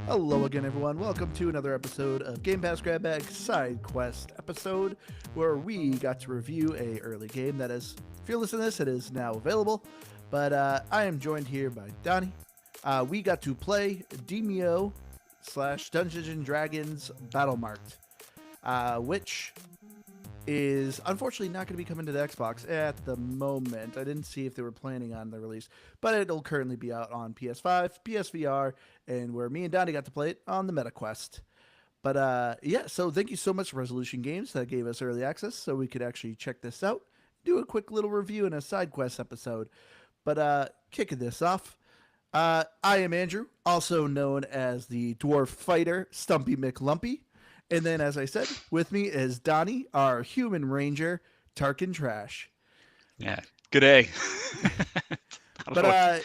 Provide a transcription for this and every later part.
Hello again, everyone. Welcome to another episode of Game Pass Grab Bag Sidequest episode, where we got to review a early game that is, if you're listening to this, it is now available. But I am joined here by Donnie. We got to play Demio / Dungeons and Dragons Battlemarked, which is unfortunately not going to be coming to the Xbox at the moment. I didn't see if they were planning on the release, but it'll currently be out on PS5, PSVR, and where me and Donnie got to play it on the MetaQuest. But yeah, so thank you so much to Resolution Games that gave us early access so we could actually check this out, do a quick little review in a side quest episode. But kicking this off, I am Andrew, also known as the Dwarf Fighter, Stumpy McLumpy. And then, as I said, with me is Donnie, our human ranger, Tarkin Trash. Yeah, good day. But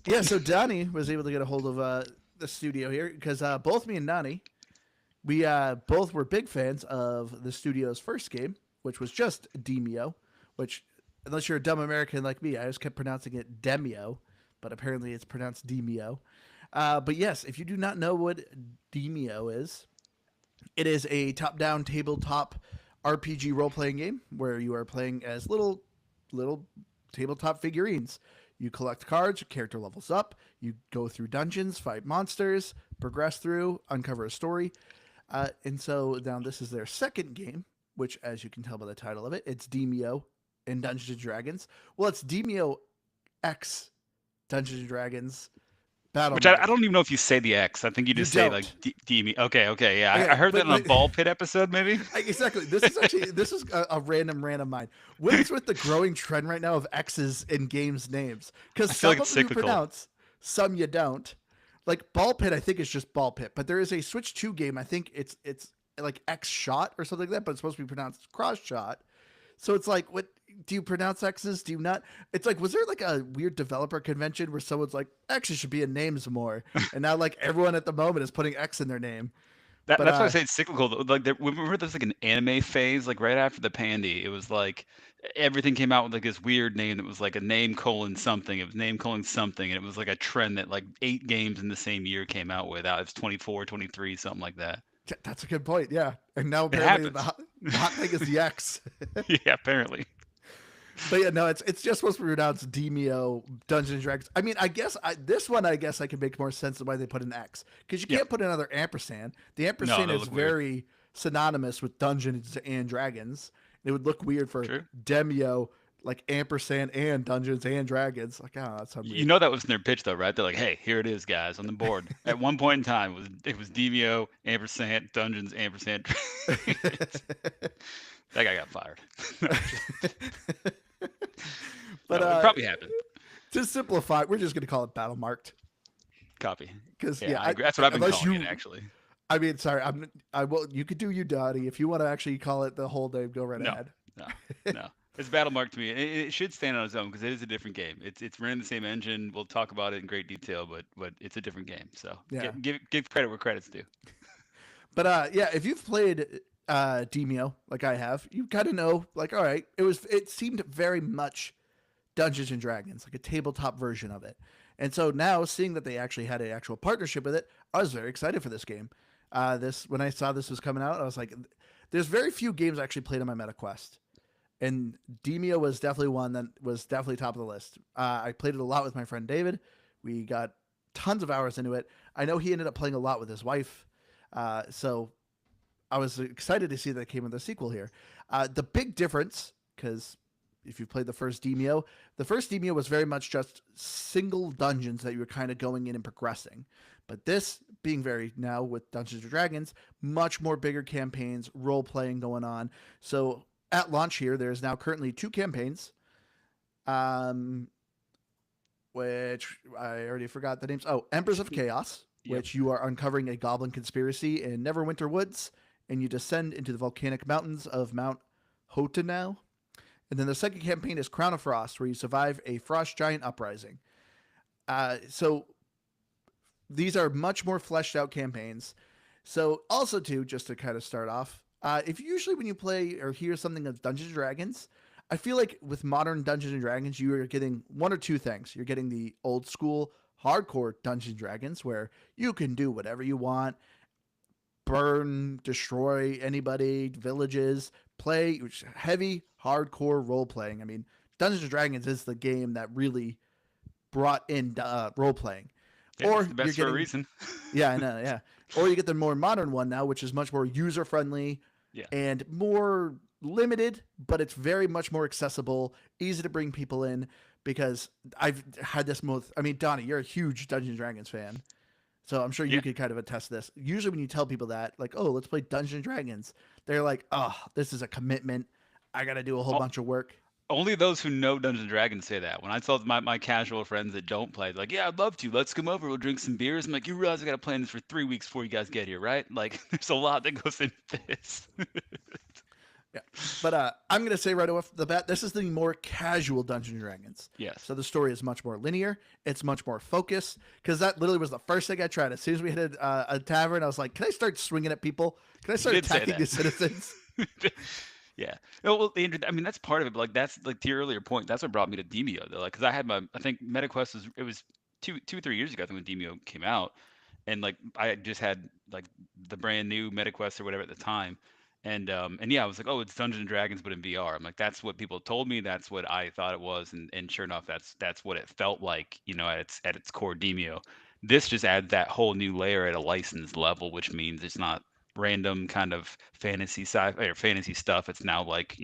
yeah, so Donnie was able to get a hold of the studio here because both me and Donnie, we both were big fans of the studio's first game, which was just Demio, which, unless you're a dumb American like me, I just kept pronouncing it Demio, but apparently it's pronounced Demio. But yes, if you do not know what Demio is, it is a top-down tabletop RPG role-playing game where you are playing as little tabletop figurines. You collect cards, your character levels up, you go through dungeons, fight monsters, progress through, uncover a story. And so now this is their second game, which, as you can tell by the title of it, it's Demio and Dungeons and Dragons. Well, it's Demio X Dungeons and Dragons Battle. Which I don't even know if you say the X. I think you just say like D. Okay, yeah. I heard that in a ball pit episode, maybe. Exactly. This is a random mind. What is with the growing trend right now of X's in games names? Because some of them you pronounce, some you don't. Like ball pit, I think it's just ball pit, but there is a Switch 2 game. I think it's like X shot or something like that, but it's supposed to be pronounced cross shot. So it's like, what do you pronounce X's? Do you not? It's like, was there like a weird developer convention where someone's like, X's should be in names more, and now like everyone at the moment is putting X in their name. That's why I say it's cyclical. Like, remember there's like an anime phase, like right after the Pandy. It was like everything came out with like this weird name that was like a name colon something. It was name colon something, and it was like a trend that like 8 games in the same year came out with. It was 24, 23, something like that. That's a good point. Yeah, and now apparently the hot thing is the X. Yeah, apparently. But yeah, no, it's just supposed to be pronounced Demio Dungeons and Dragons. I mean, I guess this one I can make more sense of why they put an X, because you can't put another ampersand. The ampersand is very synonymous with Dungeons and Dragons. It would look weird for Demio, like ampersand and Dungeons and Dragons. Like, oh, that's weird. You know that was in their pitch though, right? They're like, hey, here it is, guys, on the board. At one point in time, it was Demio ampersand Dungeons ampersand. That guy got fired. But it probably happened. To simplify, we're just going to call it Battlemarked. Copy. Because I agree. That's what I've been calling it, actually. I mean, sorry, I will. You could do you, Donnie. If you want to actually call it the whole name, go right ahead. No. It's Battlemarked to me. It should stand on its own because it is a different game. It's running the same engine. We'll talk about it in great detail, but it's a different game. So yeah. give credit where credit's due. But yeah, if you've played Demio like I have, you kind of know, like, all right, it seemed very much Dungeons and Dragons, like a tabletop version of it. And so now, seeing that they actually had an actual partnership with it, I was very excited for this game. When I saw this was coming out, I was like, there's very few games I actually played on my MetaQuest, and Demio was definitely one that was definitely top of the list. I played it a lot with my friend David. We got tons of hours into it. I know he ended up playing a lot with his wife. So I was excited to see that it came with a sequel here. The big difference, because if you played the first Demio was very much just single dungeons that you were kind of going in and progressing. But this being very, now with Dungeons & Dragons, much more bigger campaigns, role-playing going on. So at launch here, there's now currently 2 campaigns, which I already forgot the names. Oh, Embers of Chaos, which you are uncovering a goblin conspiracy in Neverwinter Woods, and you descend into the volcanic mountains of Mount Hotenau. And then the second campaign is Crown of Frost, where you survive a frost giant uprising. So these are much more fleshed out campaigns. So also too, just to kind of start off, if usually when you play or hear something of Dungeons & Dragons, I feel like with modern Dungeons & Dragons, you are getting one or two things. You're getting the old school hardcore Dungeons and Dragons where you can do whatever you want, burn, destroy anybody, villages, play heavy, hardcore role playing. I mean, Dungeons and Dragons is the game that really brought in role playing. Yeah, it's Or the you're best for a getting, reason. yeah, I know, yeah. Or you get the more modern one now, which is much more user friendly Yeah. and more limited, but it's very much more accessible, easy to bring people in because I've had this most. I mean, Donnie, you're a huge Dungeons and Dragons fan. So I'm sure you Yeah. could kind of attest to this. Usually when you tell people that, like, oh, let's play Dungeons and Dragons, they're like, oh, this is a commitment. I got to do a whole bunch of work. Only those who know Dungeons and Dragons say that. When I tell my casual friends that don't play, they're like, "Yeah, I'd love to. Let's come over. We'll drink some beers." I'm like, "You realize I got to plan this for 3 weeks before you guys get here, right?" Like, there's a lot that goes into this. Yeah. But I'm going to say right off the bat, this is the more casual Dungeons and Dragons. Yes. So the story is much more linear. It's much more focused because that literally was the first thing I tried. As soon as we hit a tavern, I was like, can I start swinging at people? Can I You start did say attacking the citizens? that. Yeah. No, well, Andrew, I mean, that's part of it. But like, that's like to your earlier point. That's what brought me to Demio, though. Like, because I think MetaQuest was 3 years ago. I think when Demio came out, and like I had just had like the brand new MetaQuest or whatever at the time, and yeah, I was like, oh, it's Dungeons and Dragons, but in VR. I'm like, that's what people told me. That's what I thought it was, and sure enough, that's what it felt like. At its core, Demio. This just adds that whole new layer at a licensed level, which means it's not random kind of fantasy sci or fantasy stuff. It's now like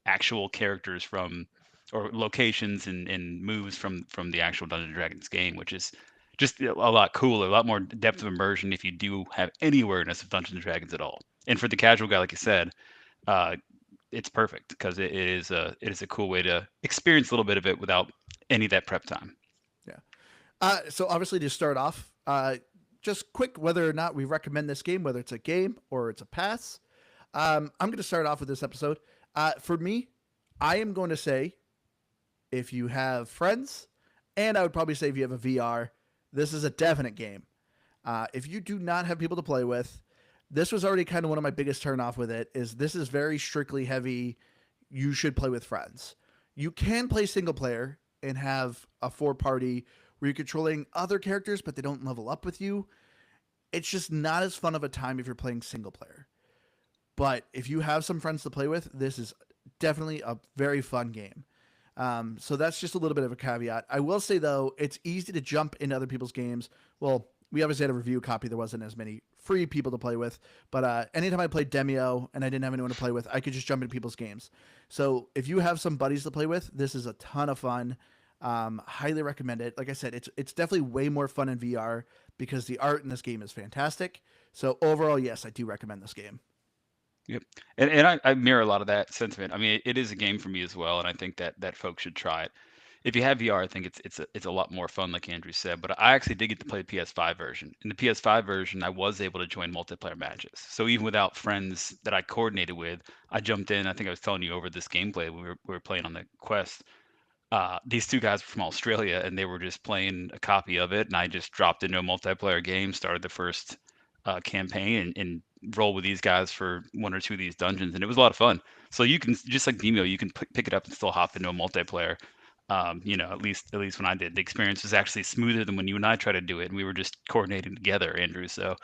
actual characters from or locations and moves from the actual Dungeons and Dragons game, which is just a lot cooler, a lot more depth of immersion if you do have any awareness of Dungeons and Dragons at all. And for the casual guy, like you said, uh, it's perfect because it is a cool way to experience a little bit of it without any of that prep time. Yeah. So obviously to start off, just quick whether or not we recommend this game, whether it's a game or it's a pass. I'm going to start off with this episode. For me, I am going to say if you have friends, and I would probably say if you have a VR, this is a definite game. If you do not have people to play with, this was already kind of one of my biggest turnoff with it. Is this is very strictly heavy. You should play with friends. You can play single player and have a 4-party where you're controlling other characters, but they don't level up with you. It's just not as fun of a time if you're playing single player. But if you have some friends to play with, this is definitely a very fun game. So that's just a little bit of a caveat. I will say, though, it's easy to jump into other people's games. Well, we obviously had a review copy. There wasn't as many free people to play with. But anytime I played Demio and I didn't have anyone to play with, I could just jump into people's games. So if you have some buddies to play with, this is a ton of fun. Highly recommend it. Like I said, it's definitely way more fun in VR because the art in this game is fantastic. So overall, yes, I do recommend this game. Yep. And I mirror a lot of that sentiment. I mean, it is a game for me as well, and I think that folks should try it. If you have VR, I think it's a lot more fun, like Andrew said. But I actually did get to play the PS5 version. In the PS5 version, I was able to join multiplayer matches. So even without friends that I coordinated with, I jumped in. I think I was telling you over this gameplay we were playing on the Quest. These two guys were from Australia, and they were just playing a copy of it, and I just dropped into a multiplayer game, started the first campaign, and roll with these guys for one or two of these dungeons, and it was a lot of fun. So you can just like Demio, you can pick it up and still hop into a multiplayer. At least when I did, the experience was actually smoother than when you and I tried to do it, and we were just coordinating together, Andrew. So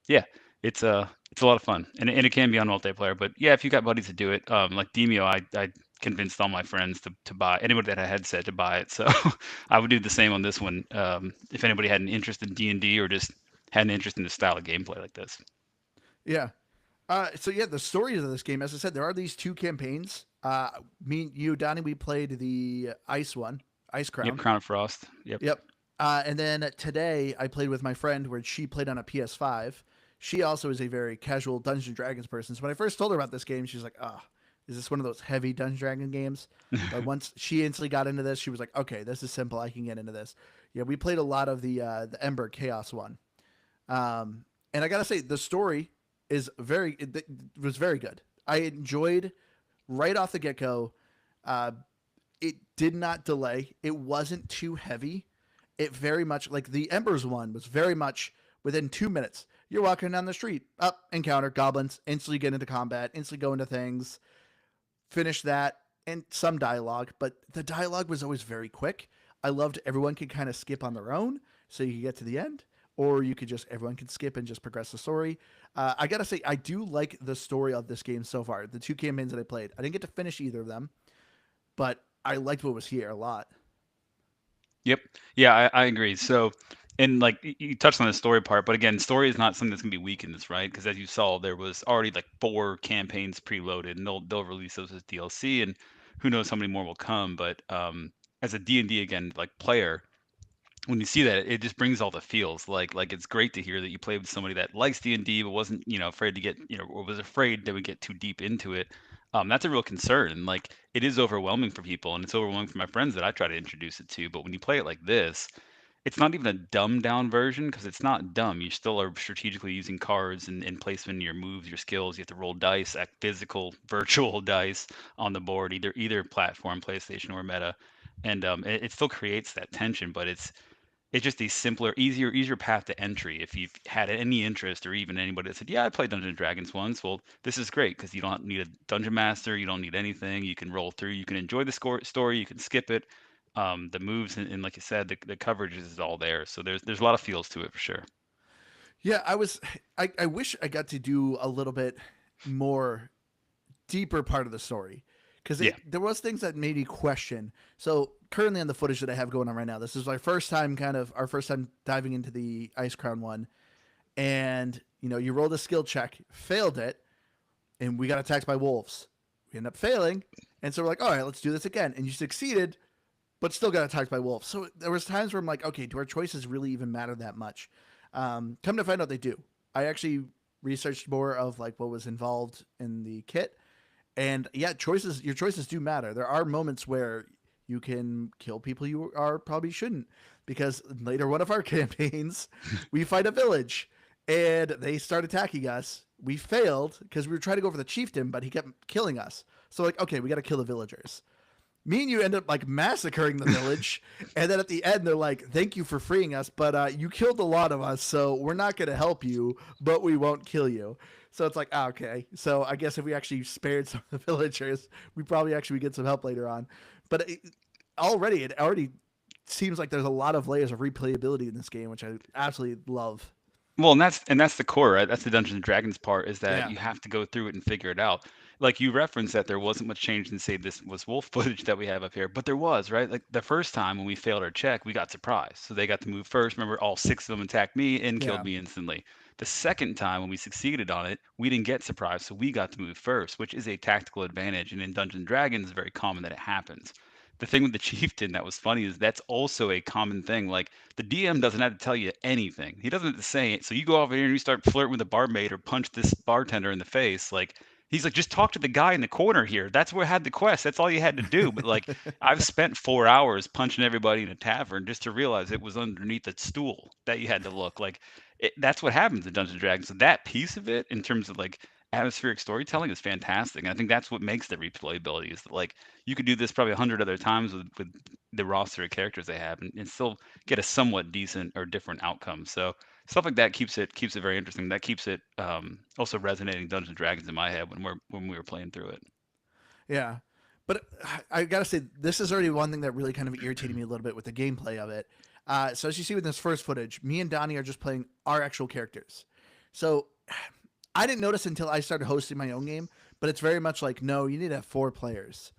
yeah, it's a lot of fun, and it can be on multiplayer. But yeah, if you got buddies to do it, like Demio, I convinced all my friends to buy anybody that had a headset to buy it. So I would do the same on this one. If anybody had an interest in D&D or just had an interest in the style of gameplay like this. Yeah. So yeah, the story of this game, as I said, there are these two campaigns. Me and you, Donnie, we played the Ice one, Ice Yep, Crown. Crown of Frost. Yep. Yep. And then today I played with my friend where she played on a PS5. She also is a very casual Dungeons and Dragons person. So when I first told her about this game, she's like, "Oh, is this one of those heavy Dungeons and Dragon games?" But once she instantly got into this, she was like, "Okay, this is simple. I can get into this." Yeah, we played a lot of the Ember Chaos one. And I gotta say, the story it was very good. I enjoyed right off the get go. It did not delay. It wasn't too heavy. It very much like the Embers one was very much within 2 minutes. You're walking down the street, up, encounter goblins, instantly get into combat, instantly go into things, finish that, and some dialogue. But the dialogue was always very quick. I loved everyone could kind of skip on their own, so you could get to the end, or you could just everyone could skip and just progress the story. I gotta say, I do like the story of this game so far. The two campaigns that I played, I didn't get to finish either of them, but I liked what was here a lot. Yep. Yeah, I agree. So, and like you touched on the story part, but again, story is not something that's gonna be weak in this, right? Because as you saw, there was already like 4 campaigns preloaded, and they'll release those as DLC, and who knows how many more will come. But as a D&D again, like player, when you see that, it just brings all the feels. Like it's great to hear that you played with somebody that likes D&D but wasn't, afraid to get, or was afraid that we get too deep into it. That's a real concern. And like it is overwhelming for people, and it's overwhelming for my friends that I try to introduce it to. But when you play it like this, it's not even a dumbed down version because it's not dumb. You still are strategically using cards and placement in your moves, your skills. You have to roll dice, act physical, virtual dice on the board, either platform, PlayStation or Meta, and it still creates that tension. But it's just a simpler, easier path to entry. If you've had any interest, or even anybody that said, "Yeah, I played Dungeons and Dragons once," well, this is great because you don't need a dungeon master, you don't need anything. You can roll through, you can enjoy the story, you can skip it. The moves and like you said, the coverage is all there. So there's a lot of feels to it for sure. Yeah, I wish I got to do a little bit more deeper part of the story because Yeah. there was things that made me question. So currently on the footage that I have going on right now, this is my first time, kind of our first time diving into the Ice Crown one, and you rolled a skill check, failed it, and we got attacked by wolves. We end up failing, and so we're like, all right, let's do this again, and you succeeded, but still got attacked by wolves. So there was times where I'm like, okay, do our choices really even matter that much? Come to find out, they do. I actually researched more of like what was involved in the kit, and yeah, your choices do matter. There are moments where you can kill people you are probably shouldn't, because later one of our campaigns, we fight a village and they start attacking us. We failed because we were trying to go for the chieftain, but he kept killing us. So like, okay, we got to kill the villagers. Me and you end up like massacring the village, and then at the end they're like, "Thank you for freeing us, but you killed a lot of us, so we're not going to help you, but we won't kill you." So it's like, okay. So I guess if we actually spared some of the villagers, we probably actually would get some help later on. But it already seems like there's a lot of layers of replayability in this game, which I absolutely love. Well, and that's the core, right? That's the Dungeons and Dragons part, is that Yeah, you have to go through it and figure it out. Like you referenced that there wasn't much change in, say, this was wolf footage that we have up here, but there was, right? Like the first time when we failed our check, we got surprised. So they got to move first. Remember, all 6 of them attacked me and killed yeah, me instantly. The second time when we succeeded on it, we didn't get surprised, so we got to move first, which is a tactical advantage. And in Dungeons and Dragons, it's very common that it happens. The thing with the chieftain that was funny is that's also a common thing. Like the DM doesn't have to tell you anything. He doesn't have to say it. So you go over here and you start flirting with the barmaid or punch this bartender in the face. Like he's like, just talk to the guy in the corner here. That's what had the quest. That's all you had to do. But like I've spent 4 hours punching everybody in a tavern just to realize it was underneath a stool that you had to look. Like that's what happens in Dungeons and Dragons. So that piece of it, in terms of like atmospheric storytelling, is fantastic. And I think that's what makes the replayability, is that like you could do this probably 100 other times with the roster of characters they have, and still get a somewhat decent or different outcome. So stuff like that keeps it very interesting. That keeps it also resonating Dungeons and Dragons in my head when we were playing through it. yeah. But I gotta say, this is already one thing that really kind of irritated me a little bit with the gameplay of it. So as you see with this first footage, me and Donnie are just playing our actual characters. So I didn't notice until I started hosting my own game, but it's very much like, no, you need to have 4 players.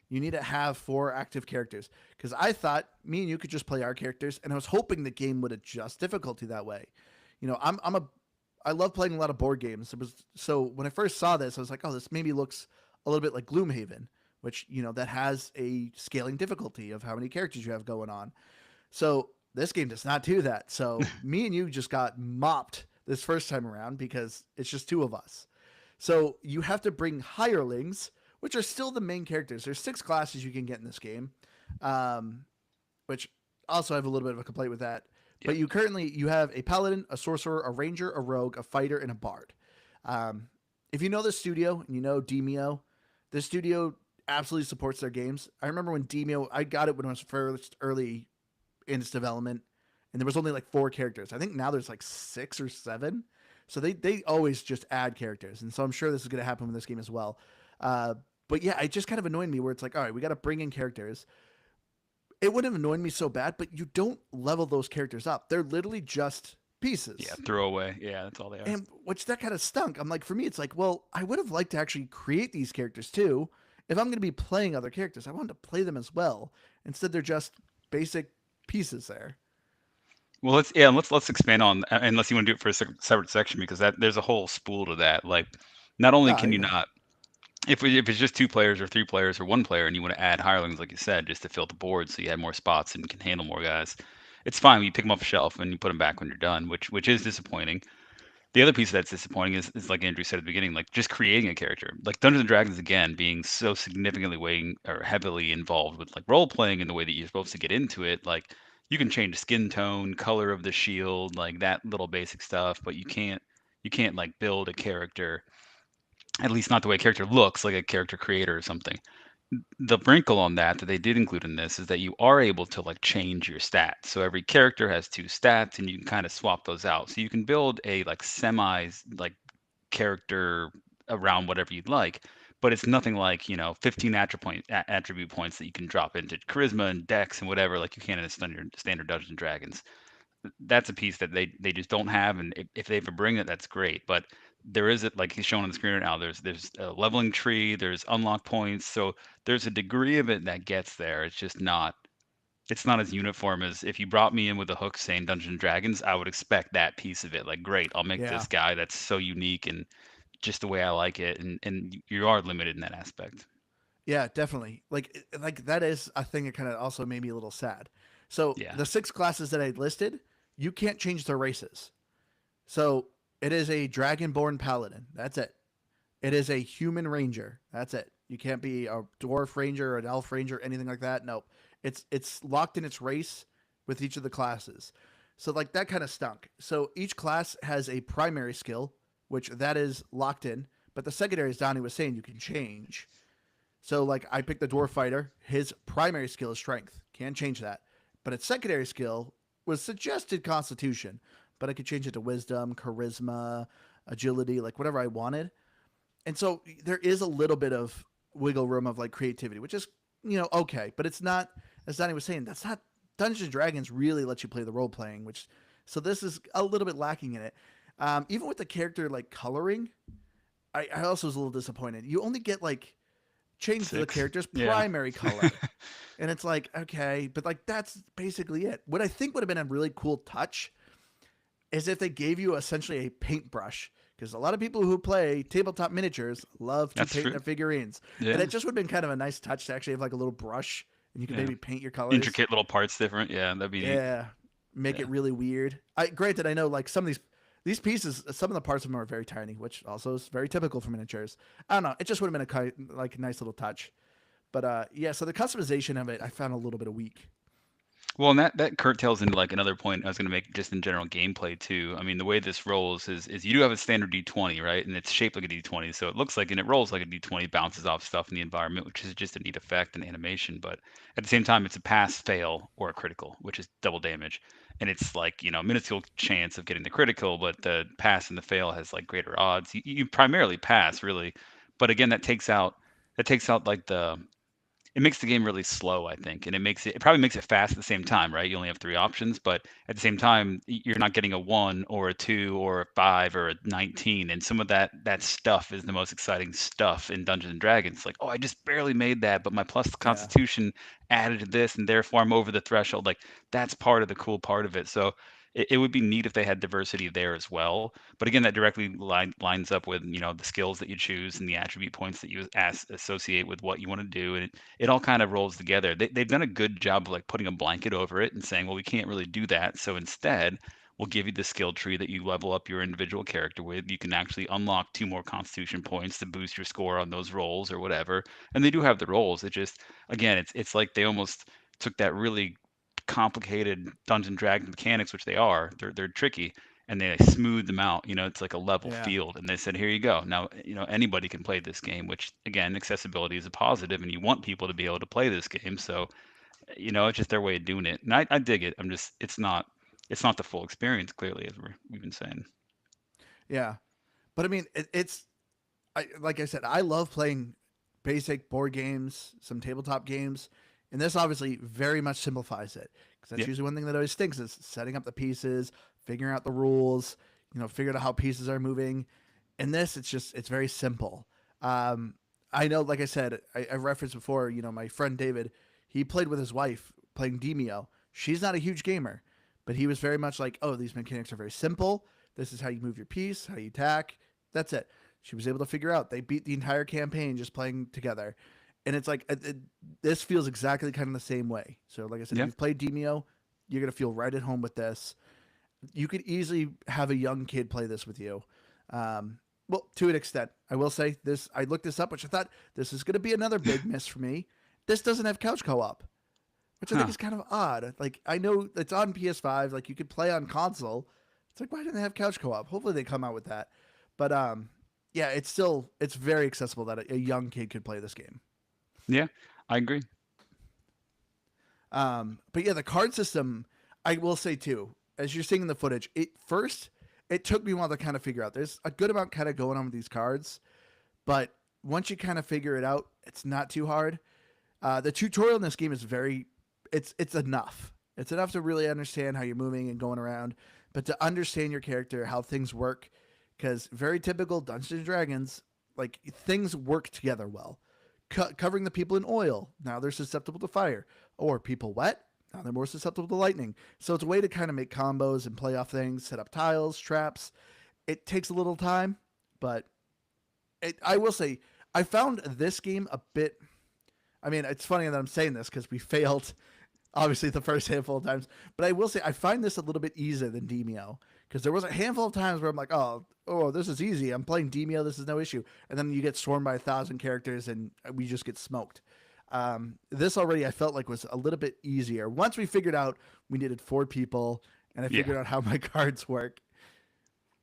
You need to have 4 active characters. Because I thought me and you could just play our characters, and I was hoping the game would adjust difficulty that way. I love playing a lot of board games. So when I first saw this, I was like, oh, this maybe looks a little bit like Gloomhaven, which that has a scaling difficulty of how many characters you have going on. So this game does not do that. So me and you just got mopped this first time around because it's just 2 of us. So you have to bring hirelings, which are still the main characters. There's 6 classes you can get in this game, um, which also I have a little bit of a complaint with that. But Yep. you have a paladin, a sorcerer, a ranger, a rogue, a fighter, and a bard. Um, if you know the studio and you know Demio, the studio absolutely supports their games. I remember when Demio, I got it when it was first early in its development, and there was only like 4 characters. I think now there's like 6 or 7. So they always just add characters, and so I'm sure this is going to happen with this game as well. But yeah, it just kind of annoyed me where it's like, all right, we got to bring in characters, it wouldn't have annoyed me so bad, but you don't level those characters up. They're literally just Yeah, pieces. throwaway. Yeah, that's all they are. And which that kind of stunk. I'm like, for me, it's like, well, I would have liked to actually create these characters too. If I'm going to be playing other characters, I wanted to play them as well. Instead, they're just basic pieces there. Well, let's expand on unless you want to do it for a separate section because that there's a whole spool to that. Like, not only Ah, can you yeah, not if it's just two players or three players or one player and you want to add hirelings like you said just to fill the board so you have more spots and can handle more guys, it's fine. You pick them off the shelf and you put them back when you're done, which is disappointing. The other piece that's disappointing is like Andrew said at the beginning, like just creating a character. Like Dungeons and Dragons again being so significantly weighing or heavily involved with like role playing and the way that you're supposed to get into it. Like you can change skin tone, color of the shield, like that little basic stuff, but you can't like build a character, at least not the way a character looks like a character creator or something. The wrinkle on that they did include in this is that you are able to like change your stats. So every character has two stats and you can kind of swap those out. So you can build a like semi like character around whatever you'd like, but it's nothing like, 15 attribute points that you can drop into charisma and dex and whatever like you can in a standard Dungeons and Dragons. That's a piece that they just don't have, and if they ever bring it, that's great. But there is it like he's showing on the screen right now. There's a leveling tree. There's unlock points. So there's a degree of it that gets there. It's not as uniform as if you brought me in with a hook saying Dungeons and Dragons. I would expect that piece of it. Like, great, I'll make yeah, this guy that's so unique and just the way I like it. And you are limited in that aspect. yeah, definitely. Like that is a thing that kind of also made me a little sad. So Yeah, the six classes that I listed, you can't change their races. So it is a dragonborn paladin. That's it. It is a human ranger. That's it. You can't be a dwarf ranger or an elf ranger, anything like that. Nope. It's locked in its race with each of the classes. So like that kind of stunk. So each class has a primary skill, which that is locked in, but the secondary, as Donnie was saying, you can change. So like I picked the dwarf fighter. His primary skill is strength. Can't change that. But its secondary skill was suggested constitution, but I could change it to wisdom, charisma, agility, like whatever I wanted. And so there is a little bit of wiggle room of like creativity, which is okay, but it's not, as Donnie was saying, that's not Dungeons and Dragons really lets you play the role playing, which so this is a little bit lacking in it. Even with the character like coloring, I also was a little disappointed. You only get like change the 6. character's Yeah. primary color. And it's like, okay, but like that's basically it. What I think would have been a really cool touch is if they gave you essentially a paintbrush. Because a lot of people who play tabletop miniatures love to That's paint true. their figurines. And Yeah. it just would have been kind of a nice touch to actually have like a little brush and you could Yeah. maybe paint your colors. Intricate little parts different. Yeah, that'd be neat. Yeah. Make Yeah. it really weird. Granted, I know like some of these pieces, some of the parts of them are very tiny, which also is very typical for miniatures. I don't know. It just would have been like a nice little touch. But yeah, so the customization of it, I found a little bit of weak. Well, and that curtails into like another point I was going to make just in general gameplay too. I mean, the way this rolls is you do have a standard D20, right? And it's shaped like a D20, so it looks like and it rolls like a D20, bounces off stuff in the environment, which is just a neat effect and animation. But at the same time, it's a pass, fail, or a critical, which is double damage. And it's like, minuscule chance of getting the critical, but the pass and the fail has like greater odds. You primarily pass, really. But again, that takes out like it makes the game really slow, I think, and it probably makes it fast at the same time, right? You only have three options, but at the same time, you're not getting a one or a two or a five or a 19, and some of that stuff is the most exciting stuff in Dungeons and Dragons. Like, oh, I just barely made that, but my plus Yeah. Constitution added to this, and therefore I'm over the threshold. Like, that's part of the cool part of it. So it would be neat if they had diversity there as well. But again, that directly lines up with the skills that you choose and the attribute points that you associate with what you want to do, and it all kind of rolls together. They've done a good job of like putting a blanket over it and saying, well, we can't really do that. So instead, we'll give you the skill tree that you level up your individual character with. You can actually unlock two more constitution points to boost your score on those rolls or whatever. And they do have the rolls. It just, again, it's like they almost took that really complicated Dungeon Dragon mechanics, which they are. They're tricky, and they smooth them out. It's like a level Yeah. field, and they said, here you go. Now, anybody can play this game. Which again, accessibility is a positive, and you want people to be able to play this game. So, it's just their way of doing it, and I dig it. I'm just, it's not the full experience, clearly, as we've been saying. Yeah. But I mean, like I said, I love playing basic board games, some tabletop games, And this obviously very much simplifies it, because that's Yeah. usually one thing that always stinks is setting up the pieces, figuring out the rules, figuring out how pieces are moving. In this, it's very simple. Um, I know, like I said, I referenced before, my friend David, he played with his wife playing Demio. She's not a huge gamer, but he was very much like, oh, these mechanics are very simple. This is how you move your piece, how you attack. That's it. She was able to figure out. They beat the entire campaign just playing together. And it's like, this feels exactly kind of the same way. So, like I said, if Yeah. you've played Demio, you're going to feel right at home with this. You could easily have a young kid play this with you. Um, well, to an extent, I will say this. I looked this up, which I thought this is going to be another big miss for me. This doesn't have couch co-op, which I think Huh. is kind of odd. Like, I know it's on PS5, like you could play on console. It's like, why didn't they have couch co-op? Hopefully they come out with that. But yeah, it's very accessible that a young kid could play this game. Yeah. I agree. But yeah, the card system, I will say too, as you're seeing in the footage, it took me a while to kind of figure out. There's a good amount kind of going on with these cards, but once you kind of figure it out, it's not too hard. The tutorial in this game is it's enough. It's enough to really understand how you're moving and going around, but to understand your character, how things work, because very typical Dungeons and Dragons, like things work together well. Covering the people in oil, now they're susceptible to fire, or people wet, now they're more susceptible to lightning. So it's a way to kind of make combos and play off things, set up tiles, traps. It takes a little time, but I will say I found this game a bit. I mean, it's funny that I'm saying this because we failed, obviously, the first handful of times. But I will say I find this a little bit easier than Demio, because there was a handful of times where I'm like, oh, this is easy. I'm playing Demio. This is no issue. And then you get swarmed by 1,000 characters and we just get smoked. This already I felt like was a little bit easier. Once we figured out we needed 4 people and I Yeah. figured out how my cards work.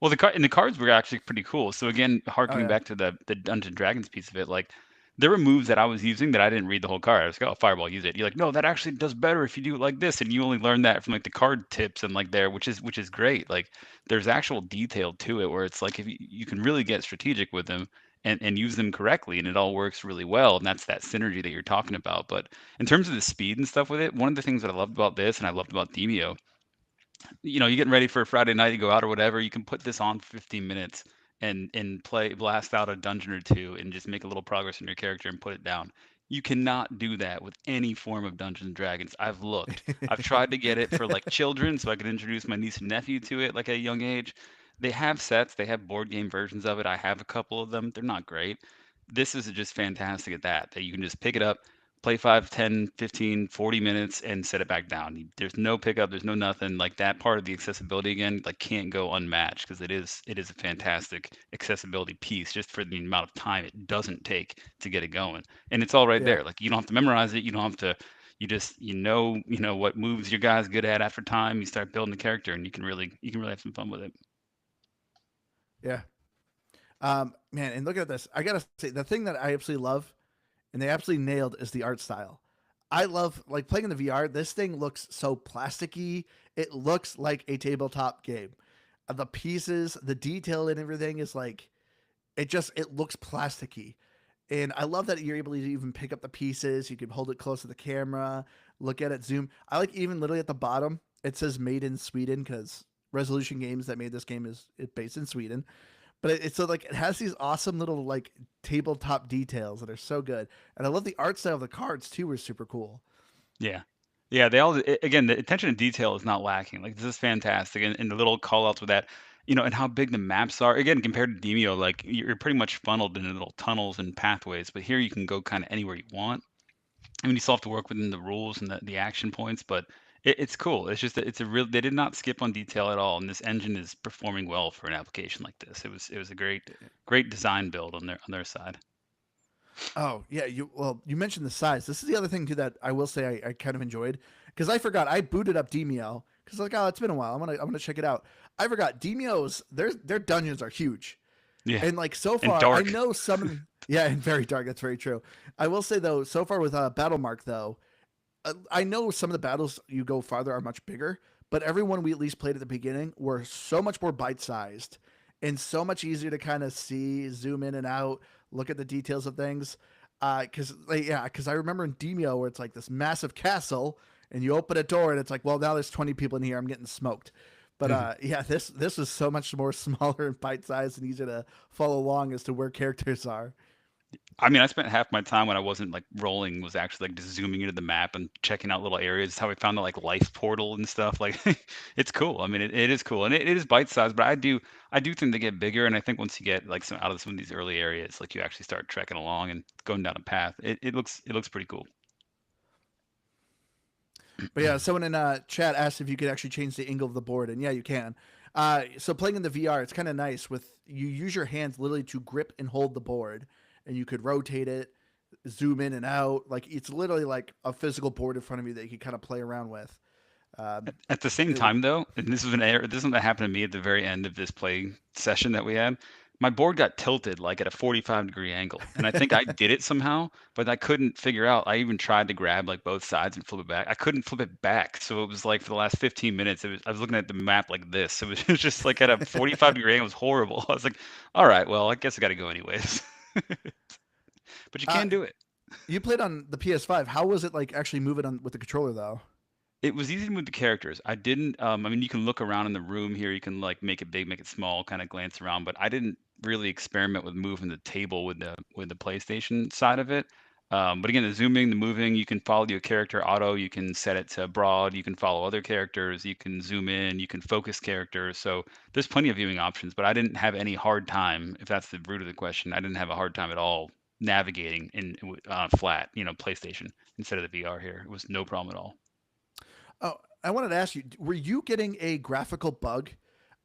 Well, the cards were actually pretty cool. So again, Oh, harkening yeah. back to the Dungeon Dragons piece of it, like there were moves that I was using that I didn't read the whole card. I was like, oh, Fireball, use it. You're like, no, that actually does better if you do it like this, and you only learn that from like the card tips and like there, which is great. Like there's actual detail to it where it's like if you can really get strategic with them and use them correctly, and it all works really well, and that's that synergy that you're talking about. But in terms of the speed and stuff with it, one of the things that I loved about this and I loved about Demio, you're getting ready for a Friday night, you go out or whatever, you can put this on for 15 minutes and play blast out a dungeon or two and just make a little progress in your character and put it down. You cannot do that with any form of Dungeons and Dragons. I've looked. I've tried to get it for like children so I could introduce my niece and nephew to it like at a young age. They have sets, they have board game versions of it. I have a couple of them. They're not great. This is just fantastic at that you can just pick it up, play 5, 10, 15, 40 minutes and set it back down. There's no pickup, there's no nothing. Like that part of the accessibility again, like can't go unmatched because it is a fantastic accessibility piece just for the amount of time it doesn't take to get it going. And it's all right Yeah. there. Like you don't have to memorize it, you don't have to you just what moves your guy's good at after time. You start building the character and you can really have some fun with it. Yeah. Man, and look at this. I gotta say, the thing that I absolutely love, and they absolutely nailed, is the art style. I love like playing in the VR. This thing looks so plasticky. It looks like a tabletop game. The pieces, the detail, and everything is like it looks plasticky. And I love that you're able to even pick up the pieces. You can hold it close to the camera, look at it, zoom. I like even literally at the bottom it says "Made in Sweden" because Resolution Games that made this game is based in Sweden. But it's so like it has these awesome little like tabletop details that are so good, and I love the art style of the cards too. Are super cool. Yeah. Yeah, they all again, the attention to detail is not lacking. Like this is fantastic, and the little call outs with that, and how big the maps are. Again, compared to Demio, like you're pretty much funneled into little tunnels and pathways, but here you can go kind of anywhere you want. I mean, you still have to work within the rules and the action points, but it's cool. It's just that it's a real. They did not skip on detail at all, and this engine is performing well for an application like this. It was a great design build on their side. Oh yeah, you mentioned the size. This is the other thing too that I will say I kind of enjoyed, because I forgot I booted up Demio because like, oh, it's been a while. I'm gonna check it out. I forgot Demio's their dungeons are huge. Yeah, And like so and far, I dark. know some of yeah, and very dark. That's very true. I will say though, so far with Battlemark though, I know some of the battles you go farther are much bigger, but everyone we at least played at the beginning were so much more bite sized and so much easier to kind of see, zoom in and out, look at the details of things. Because I remember in Demio where it's like this massive castle, and you open a door and it's like, well, now there's 20 people in here. I'm getting smoked. But yeah, this is so much more smaller and bite sized and easier to follow along as to where characters are. I mean, I spent half my time when I wasn't like rolling was actually like just zooming into the map and checking out little areas. It's how we found the like life portal and stuff. Like it's cool. I mean, it is cool and it is bite sized, but I do think they get bigger. And I think once you get like some out of some of these early areas, like you actually start trekking along and going down a path, it looks pretty cool. But yeah, someone in chat asked if you could actually change the angle of the board, and yeah, you can. So playing in the VR, it's kind of nice with you use your hands literally to grip and hold the board, and you could rotate it, zoom in and out. Like it's literally like a physical board in front of you that you can kind of play around with. At the same It, time, though, and this was an error. This is something that happened to me at the very end of this play session that we had. My board got tilted like at a 45-degree angle, and I think I did it somehow, but I couldn't figure out. I even tried to grab like both sides and flip it back. I couldn't flip it back, so it was like for the last 15 minutes, I was looking at the map like this. It was just like at a 45-degree angle. It was horrible. I was like, all right, well, I guess I got to go anyways. But you uh, can do it. you played on the PS5. How was it like actually moving on with the controller though? It was easy to move the characters. I didn't, I mean, you can look around in the room here. You can like make it big, make it small, kind of glance around. But I didn't really experiment with moving the table with the PlayStation side of it. But again, the zooming, the moving, you can follow your character auto. You can set it to broad. You can follow other characters. You can zoom in. You can focus characters. So there's plenty of viewing options. But I didn't have any hard time, if that's the root of the question. I didn't have a hard time at all navigating in flat, PlayStation instead of the VR here. It was no problem at all. Oh, I wanted to ask you: were you getting a graphical bug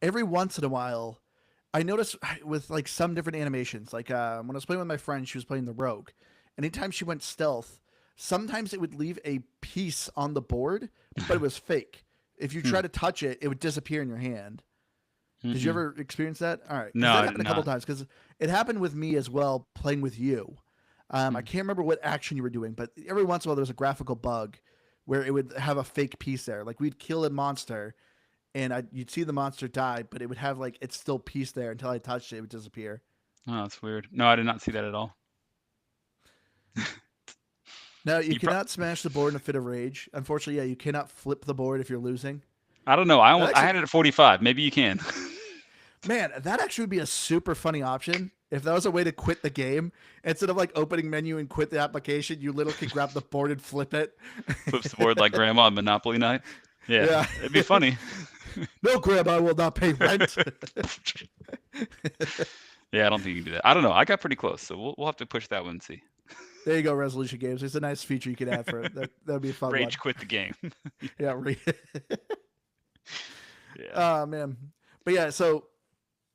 every once in a while? I noticed with like some different animations, like when I was playing with my friend, she was playing the rogue. Anytime she went stealth, sometimes it would leave a piece on the board, but it was fake. If you try Hmm. to touch it, it would disappear in your hand. Did you Mm-mm. ever experience that? All right, because No, that I did happened a couple not. times. Because it happened with me as well, playing with you. I Mm. can't remember what action you were doing, but every once in a while there was a graphical bug where it would have a fake piece there. Like we'd kill a monster, and you'd see the monster die, but it would have like it's still piece there until I touched it, it would disappear. Oh, that's weird. No, I did not see that at all. No, you You pro cannot smash the board in a fit of rage. Unfortunately, yeah, you cannot flip the board if you're losing. I don't know. I That almost I actually, had it at 45. Maybe you can. man, that actually would be a super funny option. If that was a way to quit the game, instead of like opening menu and quit the application, you literally could grab the board and flip it. Flips the board like grandma on Monopoly night. Yeah, Yeah. it'd be funny. No, Grandma will not pay rent. Yeah, I don't think you can do that. I don't know. I got pretty close, so we'll have to push that one and see. There you go, resolution games. It's a nice feature you could add for it. That'd be a fun one. Rage quit the game. Yeah. Yeah. Oh man. But yeah, so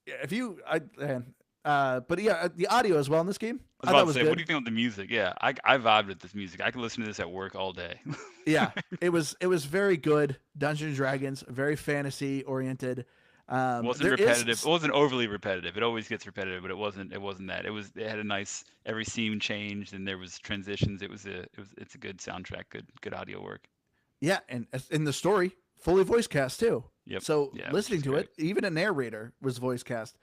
yeah, if you, I, man, but yeah, the audio as well in this game, I was I thought about to was say, what do good. you think of the music? Yeah, I vibed with this music. I could listen to this at work all day. Yeah, it was very good. Dungeons and Dragons, very fantasy oriented. Wasn't There repetitive. It is, wasn't overly repetitive. It always gets repetitive, but it wasn't that. It had a nice every scene changed and there was transitions. It's a good soundtrack, good audio work. yeah, and in the story, fully voice cast too. Yep. So Yeah, which listening is to great. it, even a narrator was voice cast,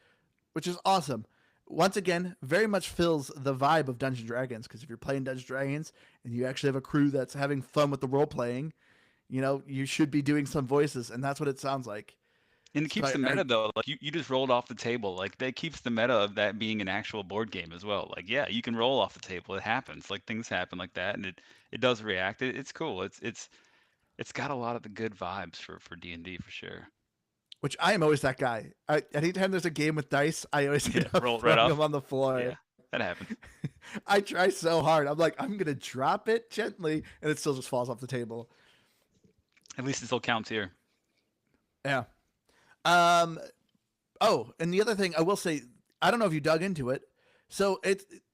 which is awesome. Once again, very much fills the vibe of Dungeons and Dragons because if you're playing Dungeons and Dragons and you actually have a crew that's having fun with the role playing, you should be doing some voices, and that's what it sounds like. And it So keeps the meta though. Like you just rolled off the table. Like that keeps the meta of that being an actual board game as well. Like yeah, you can roll off the table. It happens. Like things happen like that, and it does react. It's cool. It's got a lot of the good vibes for D&D for sure. which I am always that guy. Anytime there's a game with dice, I always Yeah, end up roll it right throwing off. them on the floor. Yeah, that happens. I try so hard. I'm like, I'm gonna drop it gently, and it still just falls off the table. At least it still counts here. Yeah. Um. Oh, and the other thing I will say, I don't know if you dug into it. So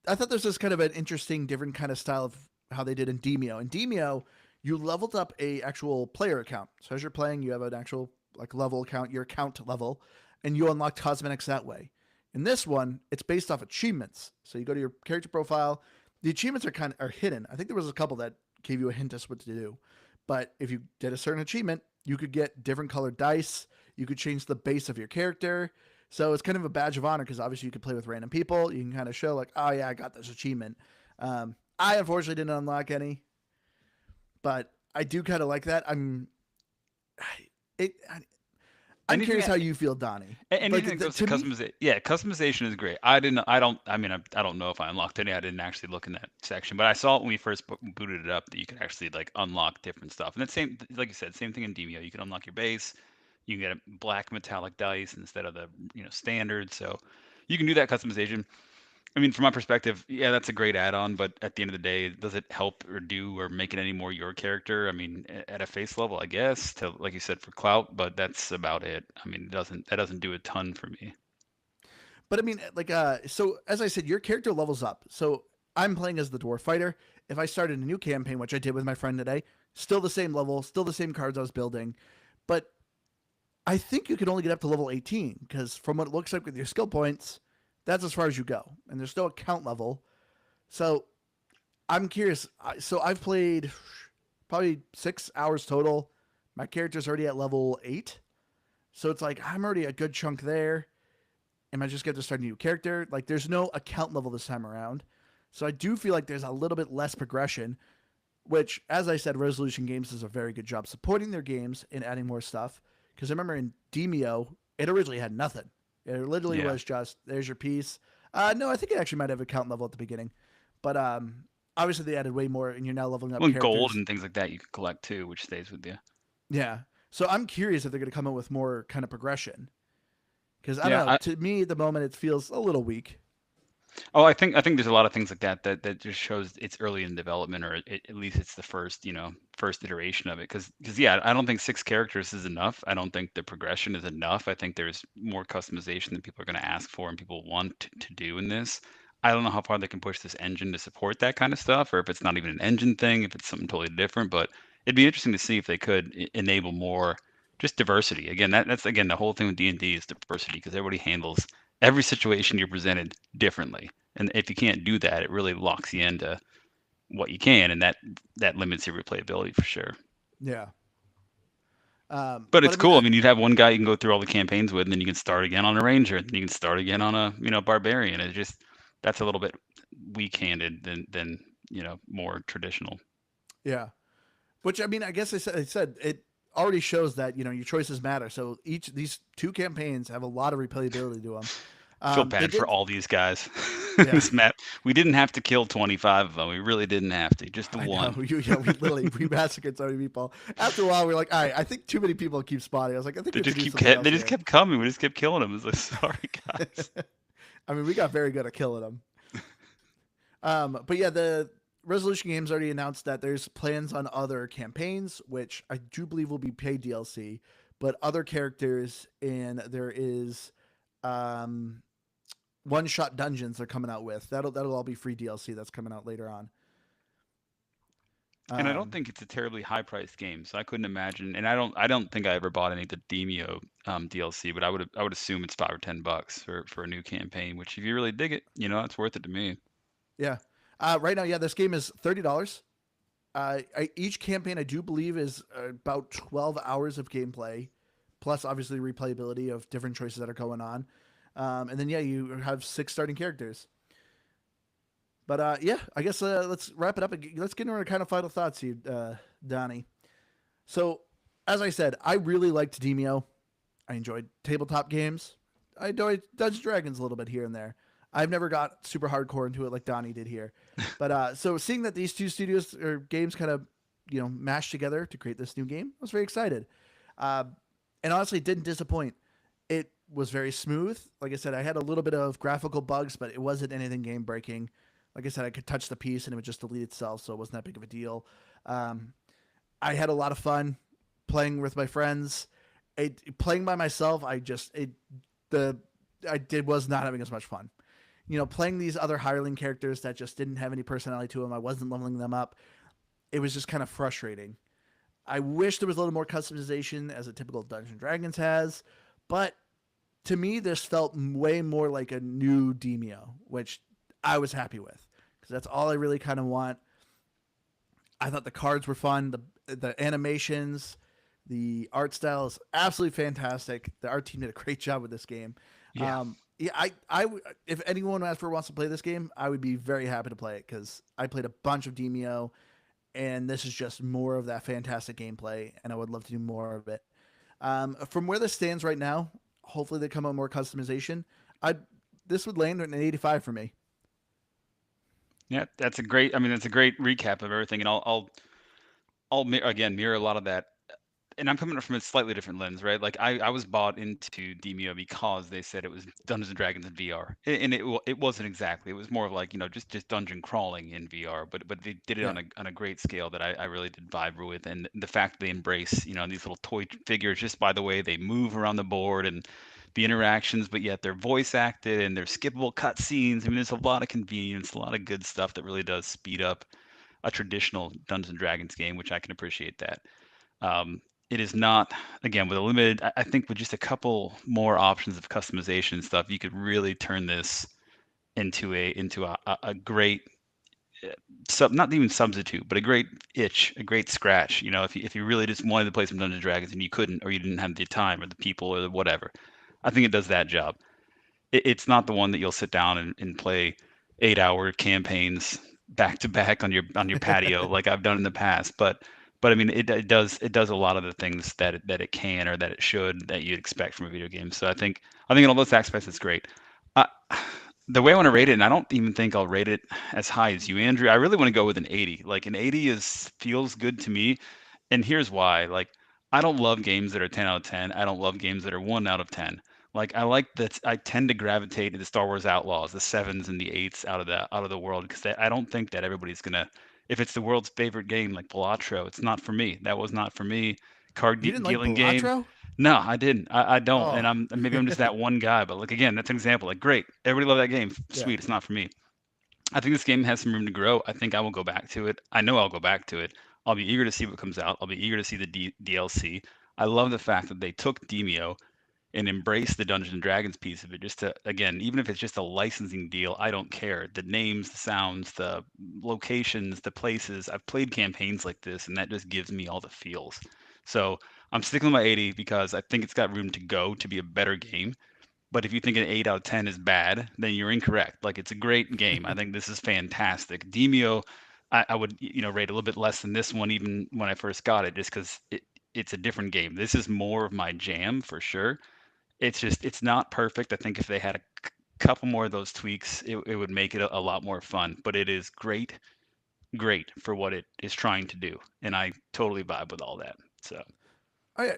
I thought this was kind of an interesting, different kind of style of how they did in Demio. In Demio, you leveled up a actual player account. So as you're playing, you have an actual like level account, your account level, and you unlock cosmetics that way. In this one, it's based off achievements. So you go to your character profile. The achievements are hidden. I think there was a couple that gave you a hint as to what to do. But if you did a certain achievement, you could get different colored dice. You could change the base of your character. So it's kind of a badge of honor because obviously you can play with random people. You can kind of show like, oh yeah, I got this achievement. I unfortunately didn't unlock any, but I do kind of like that. It. I'm Anything curious how you feel, Donnie. anything that goes to To me, customization, yeah, customization is great. I didn't, I don't, I mean, I don't know if I unlocked any. I didn't actually look in that section, but I saw it when we first booted it up that you could actually like unlock different stuff. And that same, like you said, same thing in Demio. You can unlock your base. You can get a black metallic dice instead of the standard. So you can do that customization. I mean, from my perspective, yeah, that's a great add-on, but at the end of the day, does it help or do or make it any more your character? I mean, at a face level, I guess, to like you said, for clout, but that's about it. I mean, that doesn't do a ton for me. but I mean, so as I said, your character levels up. So I'm playing as the dwarf fighter. If I started a new campaign, which I did with my friend today, still the same level, still the same cards I was building, but I think you can only get up to level 18 because from what it looks like with your skill points, that's as far as you go, and there's no account level. So I'm curious. So I've played probably 6 hours total. My character's already at level 8, so it's like I'm already a good chunk there. Am I just going to start a new character? Like, there's no account level this time around. So I do feel like there's a little bit less progression, which, as I said, Resolution Games does a very good job supporting their games and adding more stuff. Because I remember in Demio, it originally had nothing. It literally Yeah. was just, there's your piece. No, I think it actually might have account level at the beginning. But obviously they added way more, and you're now leveling up Well, gold characters. and things like that you can collect too, which stays with you. Yeah. So I'm curious if they're going to come up with more kind of progression. Because I don't Yeah, know. To me, at the moment, it feels a little weak. oh, I think there's a lot of things like that that just shows it's early in development, or at least it's the first, first iteration of it. Because yeah, I don't think 6 characters is enough. I don't think the progression is enough. I think there's more customization than people are going to ask for and people want to do in this. I don't know how far they can push this engine to support that kind of stuff, or if it's not even an engine thing, if it's something totally different. But it'd be interesting to see if they could enable more just diversity. Again, that's again the whole thing with D&D is diversity because everybody handles every situation you're presented differently. And if you can't do that, it really locks you into what you can, and that limits your replayability for sure. Yeah. But But it's I mean, cool. I mean, you'd have one guy you can go through all the campaigns with, and then you can start again on a ranger, and then you can start again on a barbarian. It's just that's a little bit weak-handed than more traditional. yeah. Which I mean, I guess I said it already shows that your choices matter. So each these two campaigns have a lot of replayability to them. I feel They bad for did, all these guys. yeah. This map, we didn't have to kill 25 of them. We really didn't have to. Just the I know. one. Yeah, we massacred so many people. After a while, we are like, all right, I think too many people keep spotting. I was like, I think we have to do something They else just here. kept coming. We just kept killing them. It was like, sorry guys. I mean, we got very good at killing them. But yeah, the Resolution Games already announced that there's plans on other campaigns, which I do believe will be paid DLC, but other characters, and there is um, one shot dungeons they're coming out with. That'll all be free DLC that's coming out later on. And I don't Um, think it's a terribly high-priced game, so I couldn't imagine. And I don't think I ever bought any of the Demio DLC, but I would assume it's $5 or $10 for a new campaign. Which, if you really dig it, it's worth it to me. yeah. Right now, yeah, this game is $30. Each campaign I do believe is about 12 hours of gameplay, plus obviously replayability of different choices that are going on. And then yeah, you have 6 starting characters. But yeah, I guess let's wrap it up. Let's get into our kind of final thoughts here, Donnie. So, as I said, I really liked Demio. I enjoyed tabletop games. I enjoyed Dungeons and Dragons a little bit here and there. I've never got super hardcore into it like Donnie did here. But so seeing that these two studios or games kind of mashed together to create this new game, I was very excited. Uh, and honestly, it didn't disappoint. It was very smooth. Like I said, I had a little bit of graphical bugs, but it wasn't anything game breaking. Like I said, I could touch the piece and it would just delete itself, so it wasn't that big of a deal. Um, I had a lot of fun playing with my friends. Playing by myself, the I did was not having as much fun. Playing these other hireling characters that just didn't have any personality to them. I wasn't leveling them up. It was just kind of frustrating. I wish there was a little more customization as a typical Dungeons and Dragons has, but to me, this felt way more like a new Demio, which I was happy with because that's all I really kind of want. I thought the cards were fun. The animations, the art style is absolutely fantastic. The art team did a great job with this game. Yeah. Yeah, if anyone ever wants to play this game, I would be very happy to play it because I played a bunch of Demio, and this is just more of that fantastic gameplay, and I would love to do more of it. From where this stands right now, hopefully they come out more customization. I This would land at an 85 for me. Yeah, that's a great. I mean, that's a great recap of everything, and again mirror a lot of that. And I'm coming from a slightly different lens, right? Like I was bought into Demio because they said it was Dungeons and Dragons in VR, and it wasn't exactly. It was more of like just dungeon crawling in VR, but they did it Yeah, on a great scale that I really did vibe with, and the fact they embrace these little toy figures just by the way they move around the board and the interactions, but yet they're voice acted and they're skippable cutscenes. I mean, there's a lot of convenience, a lot of good stuff that really does speed up a traditional Dungeons and Dragons game, which I can appreciate that. Um, it is not, again, with a limited, I think with just a couple more options of customization and stuff, you could really turn this into a great not even substitute, but a great itch, a great scratch. If you really just wanted to play some Dungeons and Dragons and you couldn't, or you didn't have the time or the people or the whatever, I think it does that job. It's not the one that you'll sit down and play 8-hour campaigns back to back on your patio like I've done in the past. But I mean, it does a lot of the things that it can or that it should that you'd expect from a video game. So I think in all those aspects it's great. Uh, the way I want to rate it, and I don't even think I'll rate it as high as you, Andrew. I really want to go with an 80. Like an 80 is feels good to me, and here's why. Like I don't love games that are 10 out of 10. I don't love games that are 1 out of 10. Like I like that I tend to gravitate to the Star Wars Outlaws, the sevens and the eights out of the world because I don't think that everybody's gonna if it's the world's favorite game like Balatro, it's not for me. That was not for me. you didn't like Dealing game. Balatro? No, I didn't. I don't, and Oh, maybe I'm just that one guy. But like again, that's an example. Like great, everybody love that game. yeah. Sweet, it's not for me. I think this game has some room to grow. I think I will go back to it. I know I'll go back to it. I'll be eager to see what comes out. I'll be eager to see the DLC. I love the fact that they took Demio and embrace the Dungeons and Dragons piece of it. Just to again, even if it's just a licensing deal, I don't care. The names, the sounds, the locations, the places. I've played campaigns like this, and that just gives me all the feels. So I'm sticking with my 80 because I think it's got room to go to be a better game. But if you think an 8 out of 10 is bad, then you're incorrect. Like it's a great game. I think this is fantastic. Demio, I would rate a little bit less than this one even when I first got it, just because it's a different game. This is more of my jam for sure. It's not perfect. I think if they had a couple more of those tweaks, it would make it a lot more fun. But it is great, great for what it is trying to do, and I totally vibe with all that. So I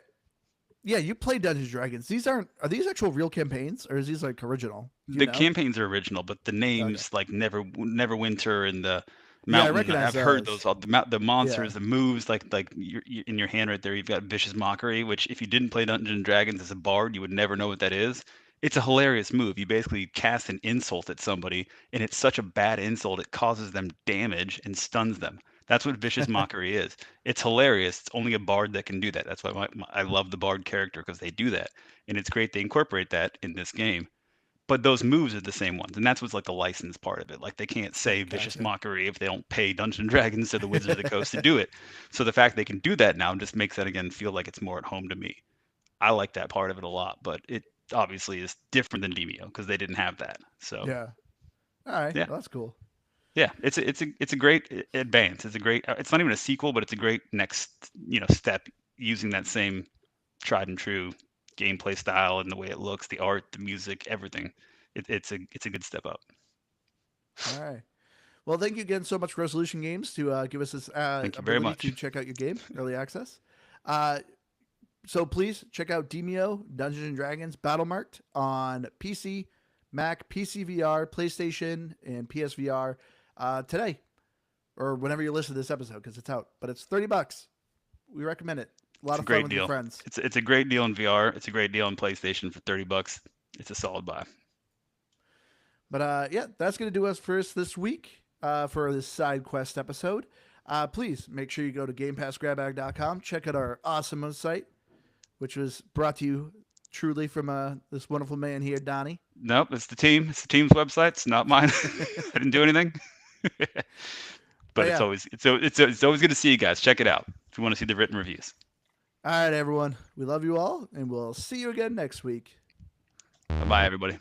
Yeah, you play Dungeons and Dragons. Are these actual real campaigns or is these like original? Do you the know? campaigns are original, but the Okay. names like Neverwinter and the Yeah, I Mountain, recognize I've heard those those. all. The Yeah. monsters, the moves, like in your hand right there, you've got Vicious Mockery, which if you didn't play Dungeons and Dragons as a bard, you would never know what that is. It's a hilarious move. You basically cast an insult at somebody, and it's such a bad insult it causes them damage and stuns them. That's what Vicious Mockery is. It's hilarious. It's only a bard that can do that. That's why I love the bard character because they do that, and it's great they incorporate that in this game. But those moves are the same ones, and that's what's like the license part of it. Like they can't say Vicious Gotcha. Mockery if they don't pay Dungeons and Dragons or the Wizards of the Coast to do it. So the fact they can do that now just makes that again feel like it's more at home to me. I like that part of it a lot, but it obviously is different than Demio because they didn't have that. So Yeah. All right. yeah, Well, that's cool. yeah, it's a great advance. It's a great. It's not even a sequel, but it's a great next step using that same tried and true gameplay style and the way it looks, the art, the music, everything. It's a good step up. All right. Well, thank you again so much, Resolution Games, to give us this Thank you very ability to much. check out your game, early access. Uh, so please check out Demio Dungeons and Dragons Battlemarked on PC, Mac, PC VR, PlayStation, and PSVR today or whenever you listen to this episode because it's out. But it's $30. We recommend it. A lot It's a of fun great with your deal. friends. It's a great deal in VR. It's a great deal on PlayStation for $30. It's a solid buy. But yeah, that's going to do us for us this week for this side quest episode. Please make sure you go to GamePassGrabBag.com. Check out our awesome site, which was brought to you truly from this wonderful man here, Donnie. Nope, it's the team. It's the team's website. It's not mine. I didn't do anything. But But it's yeah, always it's always good to see you guys. Check it out if you want to see the written reviews. all right, everyone. We love you all, and we'll see you again next week. Bye bye, everybody.